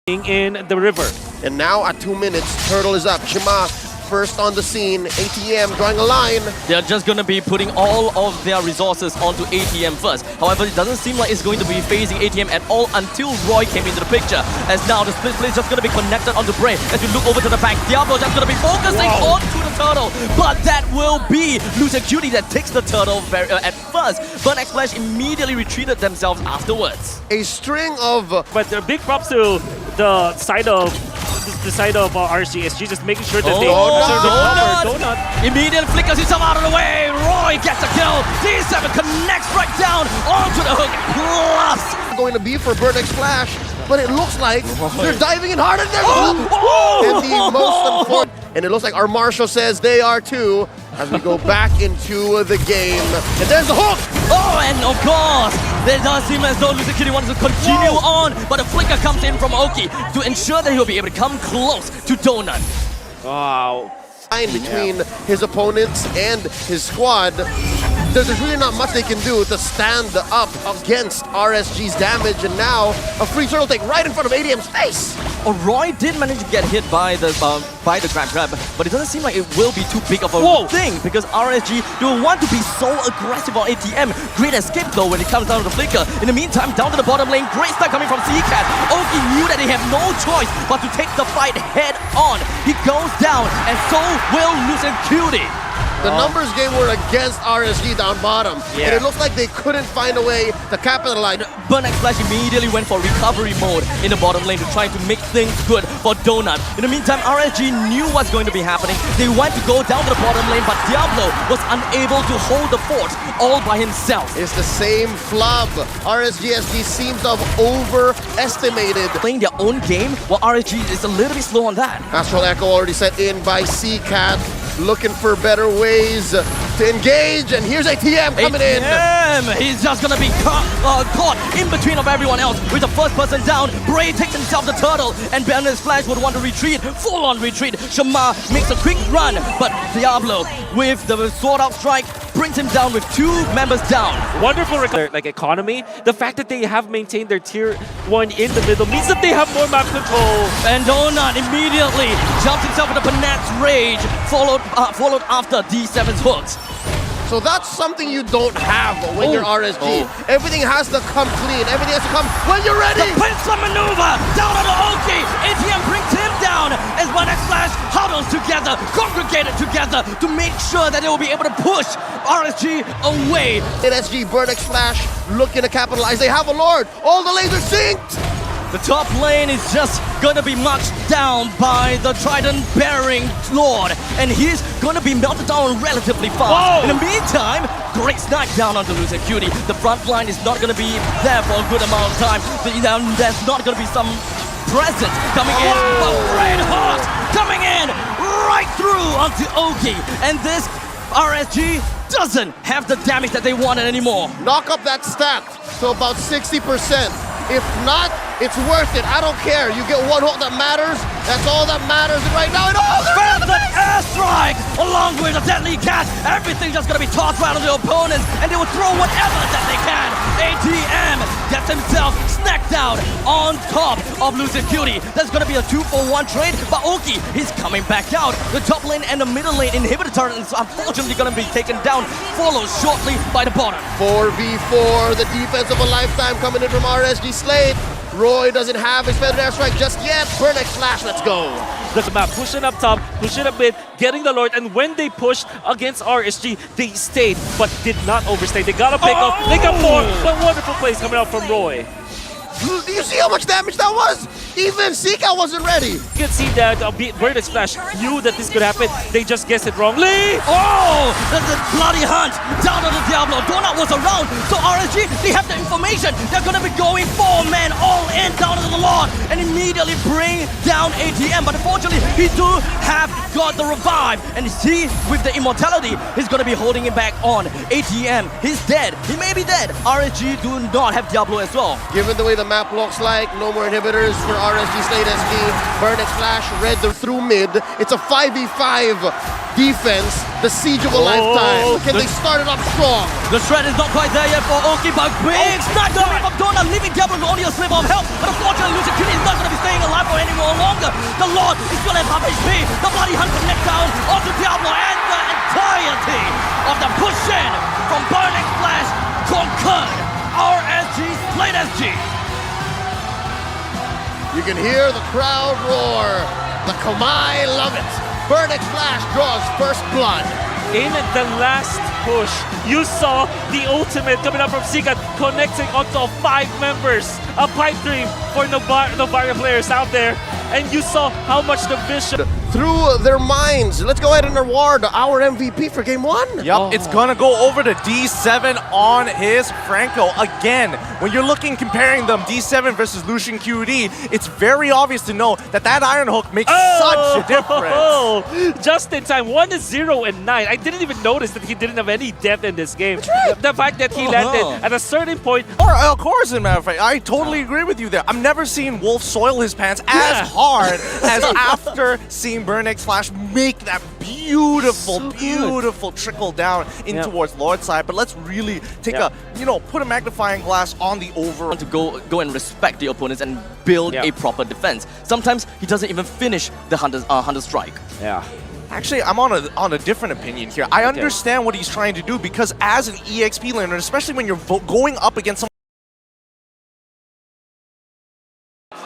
in the river. And now at 2 minutes, Turtle is up. Shima first on the scene. ATM drawing a line. They're just going to be putting all of their resources onto ATM first. However, it doesn't seem like it's going to be phasing ATM at all until Roy came into the picture. As now the split play is just going to be connected onto Bray. As you look over to the back, Diablo just going to be focusing onto the turtle. But that will be Loser Cutie that takes the turtle at first. But X-Flash immediately retreated themselves afterwards. A string of... But big props to the side of RSG, just making sure that they Donut immediately flickers himself out of the way. Roy gets a kill. D7 connects right down onto the hook. Plus going to be for Burnex Flash, but it looks like they're diving in hard and they're and the most unfortunate. And it looks like our Marshall says they are too, as we go back into the game. And there's the hook! Oh, and of course, it does seem as though Loser Cutie wants to continue on, but a flicker comes in from Oki to ensure that he'll be able to come close to Donut. Wow. Between his opponents and his squad, there's really not much they can do to stand up against RSG's damage, and now a free turtle take right in front of ATM's face. Roy did manage to get hit by the grab, but it doesn't seem like it will be too big of a thing because RSG don't want to be so aggressive on ATM. Great escape though when it comes down to the flicker. In the meantime, down to the bottom lane, great start coming from CCAT. Oki knew that he had no choice but to take the fight head on. He goes down, and so will Loser Cutie. The numbers game were against RSG down bottom, and it looks like they couldn't find a way to capitalize. Burnex Flash immediately went for recovery mode in the bottom lane to try to make things good for Donut. In the meantime, RSG knew what's going to be happening. They went to go down to the bottom lane, but Diablo was unable to hold the fort all by himself. It's the same flub. RSG seems to have overestimated. Playing their own game, while RSG is a little bit slow on that. Astral Echo already set in by CCAT. Looking for better ways to engage, and here's ATM coming in. He's just gonna be caught in between of everyone else with the first person down. Bray takes himself the turtle, and Burnex Flash would want to retreat, full-on retreat. Shama makes a quick run, but Diablo with the sword-out strike brings him down with 2 members down. Wonderful like economy. The fact that they have maintained their tier 1 in the middle means that they have more map control. And Donut immediately jumps himself into Panat's rage, followed after D7's hooks. So that's something you don't have when you're RSG. Everything has to come clean. Everything has to come when you're ready. The pincer maneuver down on the Oki. ATM brings him down as Burnex Flash huddles together, congregated together to make sure that they will be able to push RSG away. RSG, Burnex Flash looking to capitalize. They have a Lord. All the lasers synced. The top lane is just gonna be marched down by the Trident-bearing Lord, and he's gonna be melted down relatively fast. In the meantime, great snipe down onto Loser Cutie. The front line is not gonna be there for a good amount of time. There's not gonna be some presence coming in, but Red Hawk coming in right through onto Oki, and this RSG doesn't have the damage that they wanted anymore. Knock up that stat to about 60%. If not, it's worth it. I don't care. You get 1 hook that matters. That's all that matters right now. And the airstrike along with the deadly cat. Everything's just gonna be tossed right on the opponents, and they will throw whatever that they can. ATM gets himself snacked out on top of Loser Cutie. That's gonna be a 2-for-1 trade, but Oki is coming back out. The top lane and the middle lane inhibitor turret is unfortunately gonna be taken down, followed shortly by the bottom. 4v4, the defense of a lifetime coming in from RSG SLATE. Roy doesn't have his feathered airstrike just yet. Burnex Flash, let's go. The map pushing up top, pushing up mid, getting the Lord, and when they pushed against RSG, they stayed, but did not overstay. They got a pick up, they got more, but wonderful plays coming out from Roy. Do you see how much damage that was? Even Zika wasn't ready. You can see that Burnex Flash knew that this could happen. They just guessed it wrongly. There's a bloody hunt down on the Diablo. Donut was around, so RSG, they have the information. They're gonna be going 4-man all in down to the Lord and immediately bring down ATM. But unfortunately, he do have got the revive, and he, with the immortality, he's gonna be holding him back on. ATM, he's dead. He may be dead. RSG do not have Diablo as well. Given the way the map looks like, no more inhibitors for RSG SLATE SG. Burnex Flash read through mid. It's a 5v5 defense, the siege of a lifetime. Can they start it up strong? The shred is not quite there yet for Oki, but big snipe coming from Donut, leaving Diablo with only a slip of health. But unfortunately, Loser Cutie is not going to be staying alive. The Lord is gonna have half HP. The Bloody Hunt connect down onto Diablo, and the entirety of the push-in from Burning Flash conquered RSG SLATE SG. You can hear the crowd roar. The Kamai love it. Burning Flash draws first blood. In the last push, you saw the ultimate coming up from Seacat connecting onto 5 members. A pipe dream for Novaria players out there. And you saw how much the vision Through their minds. Let's go ahead and award our MVP for game 1. Yep, it's gonna go over to D7 on his Franco. Again, when you're comparing them, D7 versus Lucian QD, it's very obvious to know that Iron Hook makes such a difference. Just in time, 1-0 and 9. I didn't even notice that he didn't have any depth in this game. The fact that he landed at a certain point. Of course, in matter of fact, I totally agree with you there. I've never seen Wolf soil his pants as hard as after seeing Burnex Flash make that beautiful trickle down in towards Lord's side. But let's really take a, put a magnifying glass on the over. To go and respect the opponents and build a proper defense. Sometimes he doesn't even finish the Hunter Strike. Yeah. Actually, I'm on a different opinion here. I understand what he's trying to do, because as an EXP laner, especially when you're going up against someone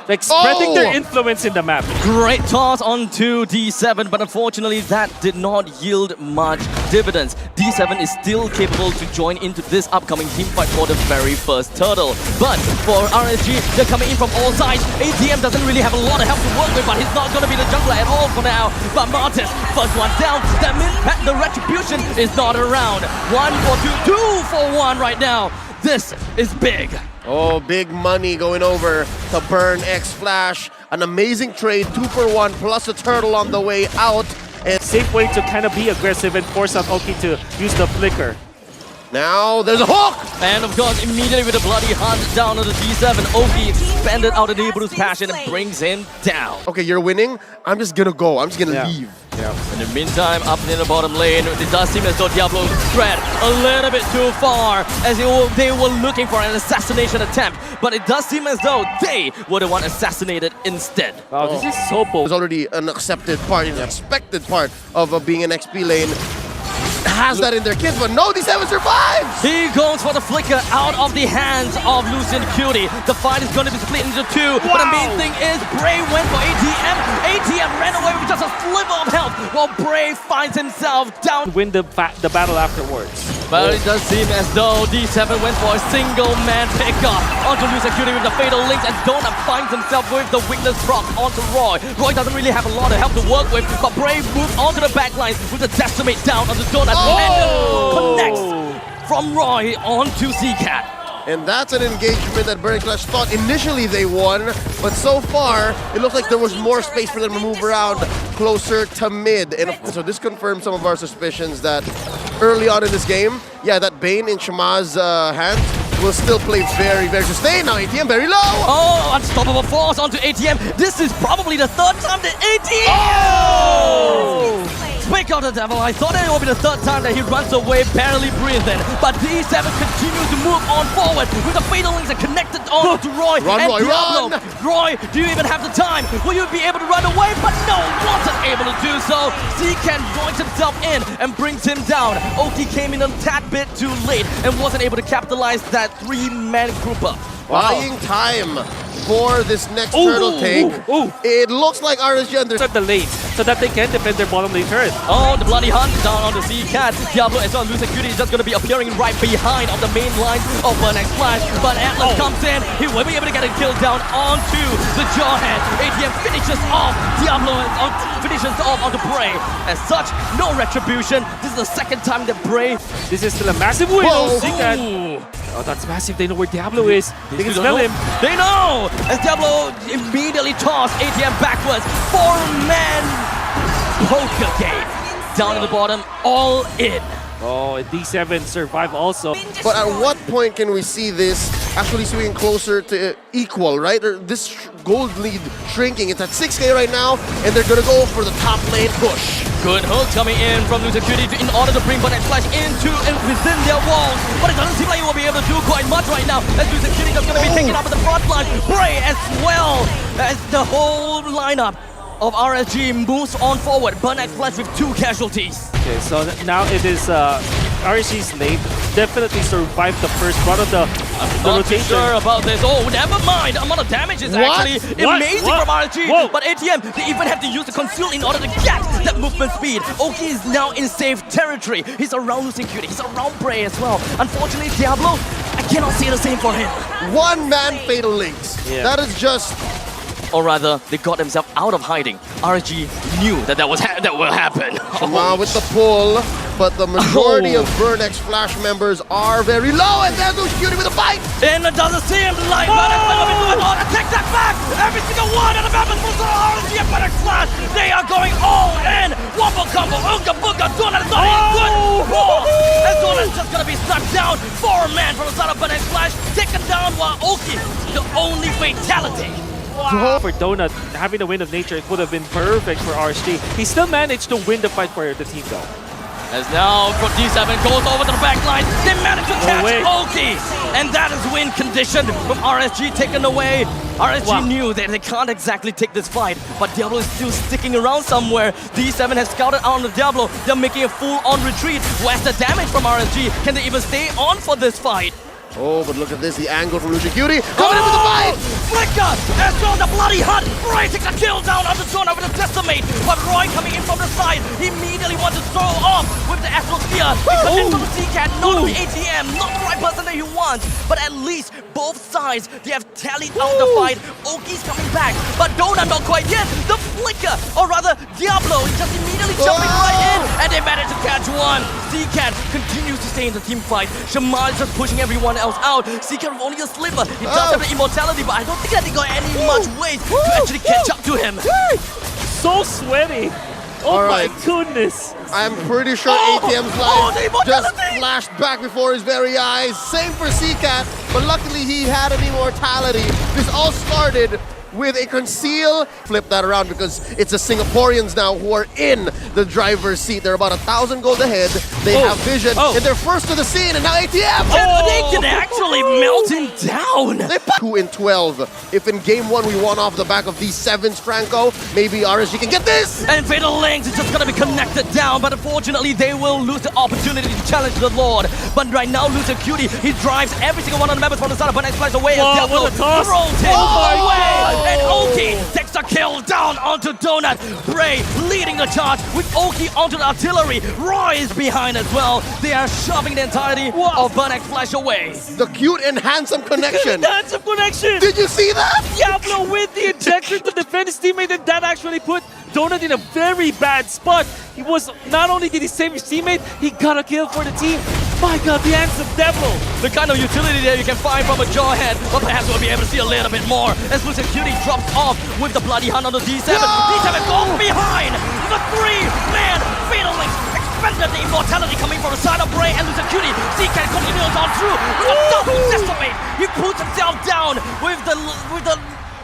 like spreading their influence in the map. Great toss onto D7, but unfortunately that did not yield much dividends. D7 is still capable to join into this upcoming team fight for the very first turtle. But for RSG, they're coming in from all sides. ATM doesn't really have a lot of help to work with, but he's not going to be the jungler at all for now. But Martis, first one down. That means the retribution is not around. 1 for 2, 2 for 1 right now. This is big. Oh, big money going over to Burn X Flash. An amazing trade, 2 for 1 plus a turtle on the way out. And Safe way to kind of be aggressive and force out Oki to use the flicker. now there's a hook! And of course, immediately with a Bloody Hunt down on the D7, Oki expanded out of Neighborhood's passion and brings him down. Okay, you're winning. I'm just gonna go. I'm just gonna leave. In the meantime, up in the bottom lane, it does seem as though Diablo spread a little bit too far, as they were looking for an assassination attempt, but it does seem as though they were the one assassinated instead. Wow, this is so bold. It's already an accepted part, an expected part of being an XP lane. Has that in their kids, but no, D7 survives! He goes for the flicker out of the hands of Lucian Cutie. The fight is going to be split into 2, but the main thing is Bray went for ATM. ATM ran away with just a sliver of health, while Bray finds himself down. Win the battle afterwards. But it does seem as though D7 went for a single-man pickup onto Lucian Cutie with the Fatal Links, and Donut finds himself with the Weakness proc onto Roy. Roy doesn't really have a lot of help to work with, but Bray moves onto the backline with the Decimate down onto Donut and connects from Roy onto Seacat. And that's an engagement that Burning Flash thought initially they won, but so far, it looks like there was more space for them to move around closer to mid. And so this confirms some of our suspicions that early on in this game, that Bane in Shama's hand will still play very, very sustained. Now ATM very low! Oh, unstoppable force onto ATM. This is probably the 3rd time that ATM! Oh! Speak of the devil, I thought it would be the 3rd time that he runs away, barely breathing. But D7 continues to move on forward with the Fatal Links that connected on to Roy Run, and Roy, Diablo. run! Roy, do you even have the time? Will you be able to run away? But no, wasn't able to do so. Seacat joins himself in and brings him down. Oki came in a tad bit too late and wasn't able to capitalize that 3-man group up. Buying time for this next turtle take. It looks like RSG At the lane so that they can defend their bottom lane turret. Oh, the Bloody Hunt down on the Seacat. Diablo as well. Lucian Cutie is just going to be appearing right behind on the main line of Burnex Flash. But Atlas comes in. He will be able to get a kill down onto the Jawhead. ATM finishes off Diablo and finishes off onto Bray. As such, no retribution. This is the 2nd time that Bray. This is still a massive win. Seacat. Oh, that's massive. They know where Diablo is. They can smell him. They know! As Diablo immediately tossed ATM backwards. 4-man poker game. Down at the bottom, all in. Oh, and D7 survive also. But at what point can we see this actually swinging closer to equal, right? Or this gold lead shrinking. It's at 6K right now, and they're gonna go for the top lane push. Good hook coming in from Lucian Cutie in order to bring Burnex Flash into and within their walls. But it doesn't seem like he will be able to do quite much right now, as Lucian Cutie is going to be taken up at the front line. Bray as well as the whole lineup of RSG moves on forward. Burnex Flash with 2 casualties. Okay, so now it is RSG SLATE definitely survived the first part of the Not too rotation. sure about this. Oh, never mind. Amount of damage is actually amazing What? from RSG. Whoa. But ATM, they even have to use the conceal in order to get that movement speed. Oki is now in safe territory. He's around losing Cutie. He's around Bray as well. Unfortunately, Diablo, I cannot say the same for him. One-man Fatal Links. Yeah. That is just... Or rather, they got themselves out of hiding. RSG knew that that will happen. Shama with the pull, but the majority of Burnex Flash members are very low, and there goes Cutie with a fight! And it doesn't seem like Burnex Flash will be doing all to take that back! Every single one of the members from RSG and Burnex Flash, they are going all in! Wobble combo, Unga Bunga, Donut is not even good! And Donut's just gonna be struck down. 4-man from the side of Burnex Flash, taken down while Oki, the only fatality. Wow. For Donut, having the Wind of Nature, it would have been perfect for RSG. He still managed to win the fight for the team though. As now D7 goes over to the back line, they manage to catch Oki! And that is win condition from RSG taken away. RSG knew that they can't exactly take this fight, but Diablo is still sticking around somewhere. D7 has scouted out on the Diablo. They're making a full-on retreat. Where's the damage from RSG? Can they even stay on for this fight? Oh, but look at this, the angle from Lucian Cutie coming in with the fight! Flicker! As well, the bloody hunt! Roy takes a kill down on the Zona with a Decimate, but Roy coming in from the side, he immediately wants to throw off with the Atmosphere. He comes in from the C-Cat, not the ATM, not the right person that he wants, but at least both sides, they have tallied out the fight. Oki's coming back, but Donut not quite yet. The Flicker, or rather, Diablo is just immediately jumping right in, and they manage to catch one. C-Cat continues to stay in the team fight. Shaman is just pushing everyone else out. C-Cat with only a sliver. He does have the immortality, but I don't think that they got any much ways to actually catch up to him. So sweaty. Oh my goodness. I'm pretty sure ATM's life just flashed back before his very eyes. Same for C-Cat, but luckily he had an immortality. This all started with a conceal. Flip that around because it's the Singaporeans now who are in the driver's seat. They're about 1,000 gold ahead. They have vision, and they're first to the scene, and now ATM! They can actually melt him down! They 2 in 12. If in game 1 we won off the back of these 7s, Franco, maybe RSG can get this! And Fatal Links is just gonna be connected down, but unfortunately they will lose the opportunity to challenge the Lord. But right now, Lucian Cutie, he drives every single one of the members from the side of Burnex Flash away, and Diablo throws him away! And Oki takes a kill down onto Donut. Bray leading the charge with Oki onto the artillery. Roy is behind as well. They are shoving the entirety of Burnex Flash away. The cute and handsome connection. Handsome connection. Did you see that? Diablo with the injector to defend his teammate, and that actually put Donut in a very bad spot. He was, not only did he save his teammate, he got a kill for the team. My god, the handsome devil! The kind of utility that you can find from a Jawhead, but perhaps we'll be able to see a little bit more as Lucian Cutie drops off with the bloody hunt on the D7. D7 goes behind! The 3-man Fatal Links expended the immortality coming from the side of Bray and Lucian Cutie. C-Cat continues on through with a double Decimate. He puts himself down with the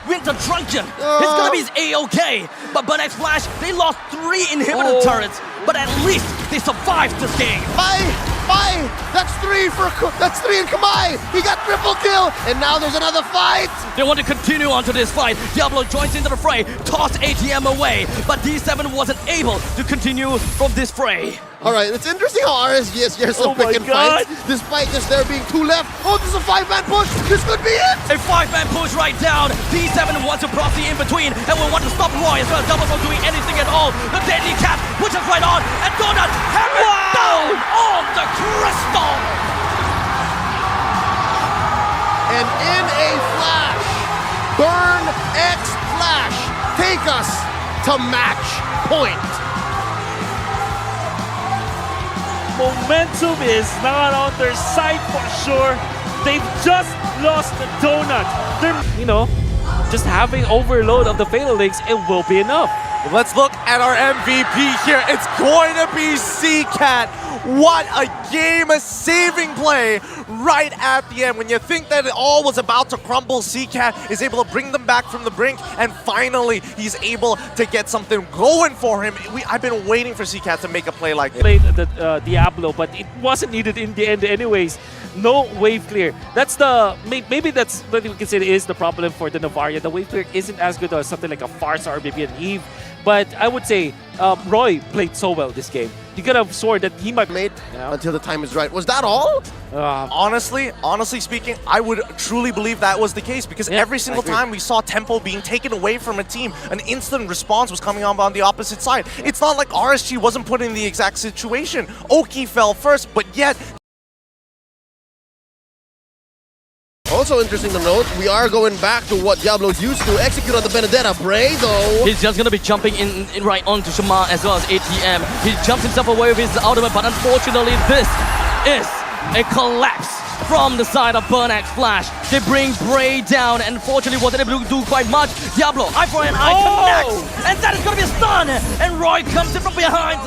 Winter Drunken. It's gonna be his A-OK. But Burnex Flash, they lost 3 inhibitor turrets, but at least they survived this game. Bye! That's 3 in Kamai! He got triple kill, and now there's another fight! They want to continue on to this fight. Diablo joins into the fray, tossed ATM away, but D7 wasn't able to continue from this fray. Alright, it's interesting how RSG is here so pick and fight, despite just there being 2 left. Oh, this is a 5-man push! This could be it! A 5-man push right down. D7 wants to proxy in between, and will want to stop Roy as well. Double from doing anything at all. The deadly cap pushes right on, and Donut hammered down on the crystal! And in a flash, Burn X Flash take us to match point. Momentum is not on their side for sure. They've just lost the Donut. They're, just having overload of the Fatal Links, it will be enough. Let's look at our MVP here. It's going to be C-Cat What a game-saving play right at the end. When you think that it all was about to crumble, CCAT is able to bring them back from the brink, and finally he's able to get something going for him. I've been waiting for CCAT to make a play like this. Played the Diablo, but it wasn't needed in the end anyways. No wave clear. That's the maybe that's what we can say is the problem for the Novaria. The wave clear isn't as good as something like a Farsa or maybe an Eve. But I would say Roy played so well this game. You could have sworn that he might Made until the time is right. Was that all? Honestly speaking, I would truly believe that was the case, because every single time we saw tempo being taken away from a team, an instant response was coming on the opposite side. It's not like RSG wasn't put in the exact situation. Oki fell first, but yet... Also interesting to note, we are going back to what Diablo's used to. Execute on the Benedetta. Bray, though. He's just gonna be jumping in right onto Shama as well as ATM. He jumps himself away with his ultimate, but unfortunately this is a collapse from the side of Burnax Flash. They bring Bray down, and unfortunately wasn't able to do quite much. Diablo, eye for an eye, connects, and that is gonna be a stun, and Roy comes in from behind.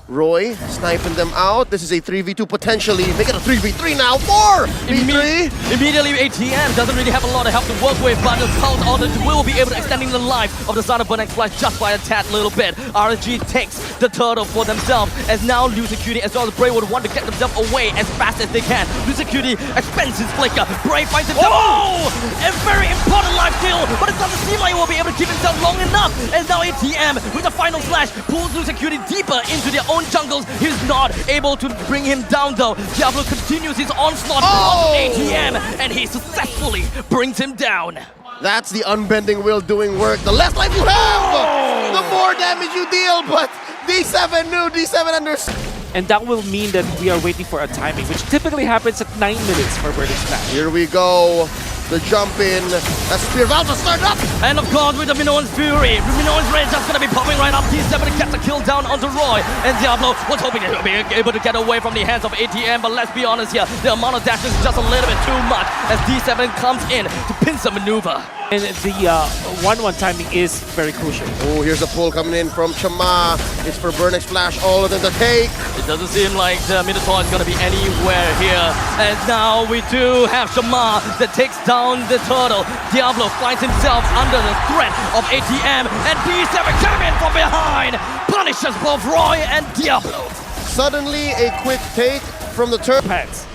Roy sniping them out. This is a 3v2 potentially. Make it a 3v3 now. 4v3. Immediately ATM doesn't really have a lot of help to work with, but the Cult Order will be able to extending the life of the side of Burnax Flash just by a tad little bit. RSG takes the turtle for themselves, as now Lucicuity as well as Bray would want to get themselves away as fast as they can. Lucicuity expends his flicker. Bray finds himself. Oh! A very important life steal, but it doesn't seem like he will be able to keep himself long enough. And now ATM with the final slash pulls Lucicuity deeper into their own jungles. He's not able to bring him down though. Diablo continues his onslaught on ATM, and he successfully brings him down. That's the unbending will doing work. The less life you have, the more damage you deal. But D7 knew, D7 understood. And that will mean that we are waiting for a timing, which typically happens at 9 minutes for Burning Smash. Here we go. The jump in. That Spear about to start up. And of course with the Minoan's Fury. Minoan's Rage just gonna be popping right up. D7 gets a kill down onto Roy. And Diablo was hoping he'll be able to get away from the hands of ATM. But let's be honest here, the amount of dashes is just a little bit too much as D7 comes in to pincer maneuver. And the 1-1 timing is very crucial. Oh, here's a pull coming in from Chama. It's for Burnax Flash, all of them to take. It doesn't seem like the Minotaur is going to be anywhere here. And now we do have Shama that takes down the turtle. Diablo finds himself under the threat of ATM, and D7 came in from behind, punishes both Roy and Diablo. Suddenly, a quick take from the turtle. Pants.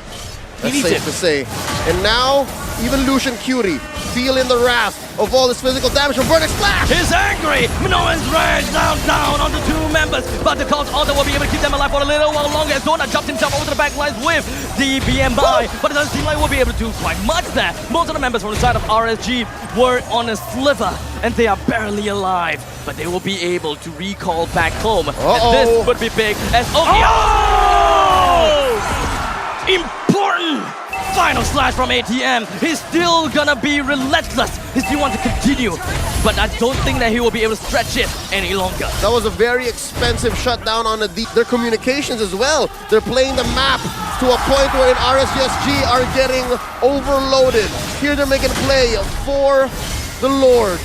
That's safe to say. And now, even Lucian Curie feeling the wrath of all this physical damage from Burnax Flash. He's angry. Minoan's Rage down onto 2 members, but the Cult Order will be able to keep them alive for a little while longer as Dona jumped himself over to the back lines with the BMI, but it doesn't seem like we'll be able to do quite much there. Most of the members from the side of RSG were on a sliver, and they are barely alive, but they will be able to recall back home. And this would be big as important final slash from ATM. He's still gonna be relentless. He still wants to continue, but I don't think that he will be able to stretch it any longer. That was a very expensive shutdown on their communications as well. They're playing the map to a point where in RSG are getting overloaded. Here they're making a play for the Lord.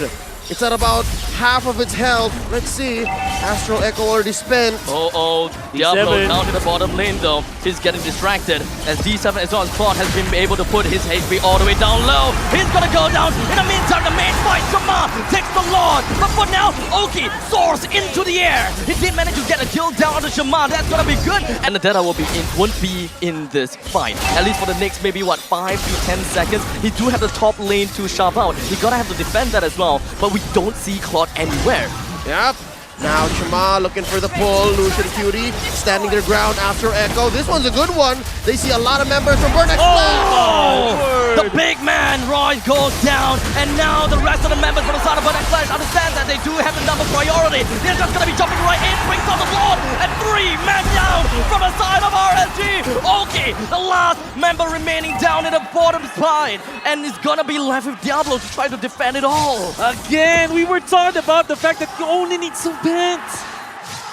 It's at about half of its health. Let's see. Astral Echo already spent. Diablo down to the bottom lane though. He's getting distracted as D7 as well as Claude has been able to put his HP all the way down low. He's gonna go down. In the meantime, the main fight, Shama takes the Lord. But for now, Oki soars into the air. He did manage to get a kill down on the Shama. That's gonna be good. And the Data won't be in this fight. At least for the next maybe 5 to 10 seconds. He do have the top lane to shove out. He's gonna have to defend that as well. But we don't see Claude anywhere. Yep. Now Chama looking for the pull. Lucian Cutie standing their ground after Echo. This one's a good one. They see a lot of members from Burnax Flash. The big man, Roy, goes down. And now the rest of the members from the side of Burnax Flash understand that they do have the number priority. They're just going to be jumping right in, brings on the Lord. And 3 men down from the side of RSG. Okay, the last member remaining down in the bottom side. And it's going to be left with Diablo to try to defend it all. Again, we were taught about the fact that you only need some pants.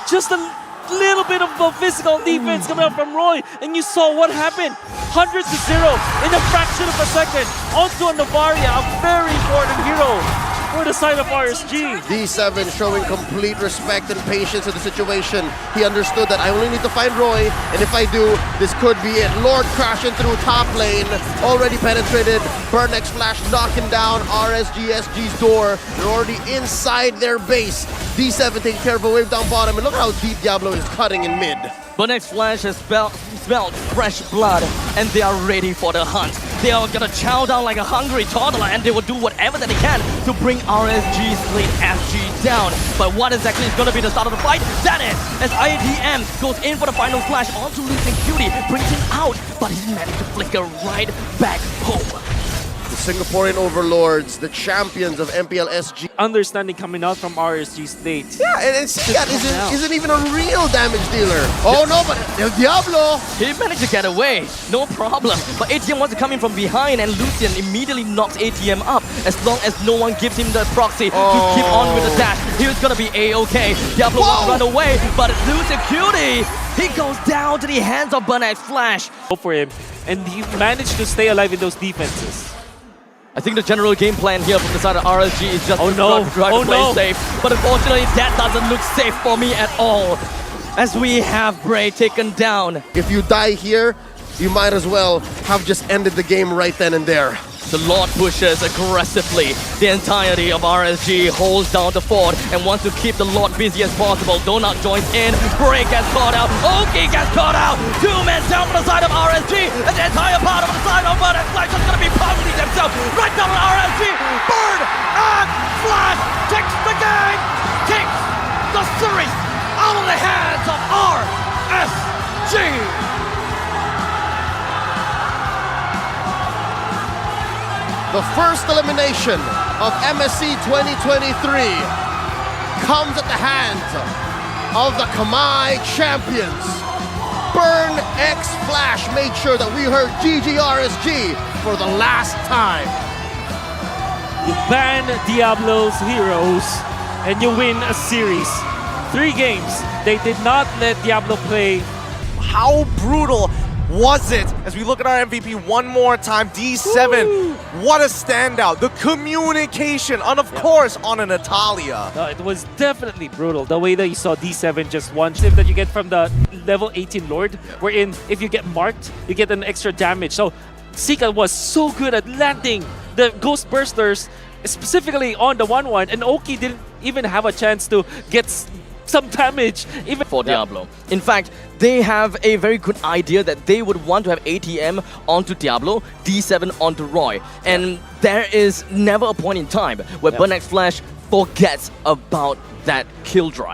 Just a little bit of a physical defense coming out from Roy, and you saw what happened. 100 to 0 in a fraction of a second onto a Novaria, a very important hero. for the side of RSG. D7 showing complete respect and patience in the situation. He understood that I only need to find Roy, and if I do, this could be it. Lord crashing through top lane, already penetrated. Burnex Flash knocking down RSG's door. They're already inside their base. D7 taking care of a wave down bottom, and look how deep Diablo is cutting in mid. Burnex Flash has smelled fresh blood, and they are ready for the hunt. They are gonna chow down like a hungry toddler, and they will do whatever that they can to bring RSG's SLATE SG down. But what exactly is gonna be the start of the fight? That is, as IATM goes in for the final flash onto Losing Cutie, brings him out, but he managed to flicker right back home. The Singaporean overlords, the champions of MPL-SG. Understanding coming out from RSG's SLATE. Yeah, and Sigat isn't even a real damage dealer. Oh no, but El Diablo! He managed to get away, no problem. But ATM wants to come in from behind, and Lucian immediately knocks ATM up. As long as no one gives him the proxy to keep on with the dash, he was gonna be A-okay. Diablo won't run away, but Lucian Cutie, he goes down to the hands of Burnex Flash. Go for him, and he managed to stay alive in those defenses. I think the general game plan here from the side of RSG is just to try to play safe. But unfortunately, that doesn't look safe for me at all. As we have Bray taken down. If you die here, you might as well have just ended the game right then and there. The Lord pushes aggressively. The entirety of RSG holds down the fort and wants to keep the Lord busy as possible. Donut joins in. Bray gets caught out. Oki gets caught out. 2 men down from the side of RSG. And the entire part of the side of Burnex Flash is going to be pounding themselves right down on RSG. Burn and Flash takes the game. Takes the series out of the hands of RSG. The first elimination of MSC 2023 comes at the hands of the Kamai champions. Burn X Flash made sure that we heard GGRSG for the last time. You ban Diablo's heroes, and you win a series. 3 games. They did not let Diablo play. How brutal was it? As we look at our MVP one more time, D7, what a standout. The communication, and of course, on an Natalia. It was definitely brutal. The way that you saw D7 just one shift that you get from the level 18 Lord, wherein if you get marked, you get an extra damage. So Sika was so good at landing the Ghost Bursters, specifically on the 1-1, and Oki didn't even have a chance to get some damage even for Diablo. In fact, they have a very good idea that they would want to have ATM onto Diablo, D7 onto Roy. And there is never a point in time where Burnex Flash forgets about that kill drive.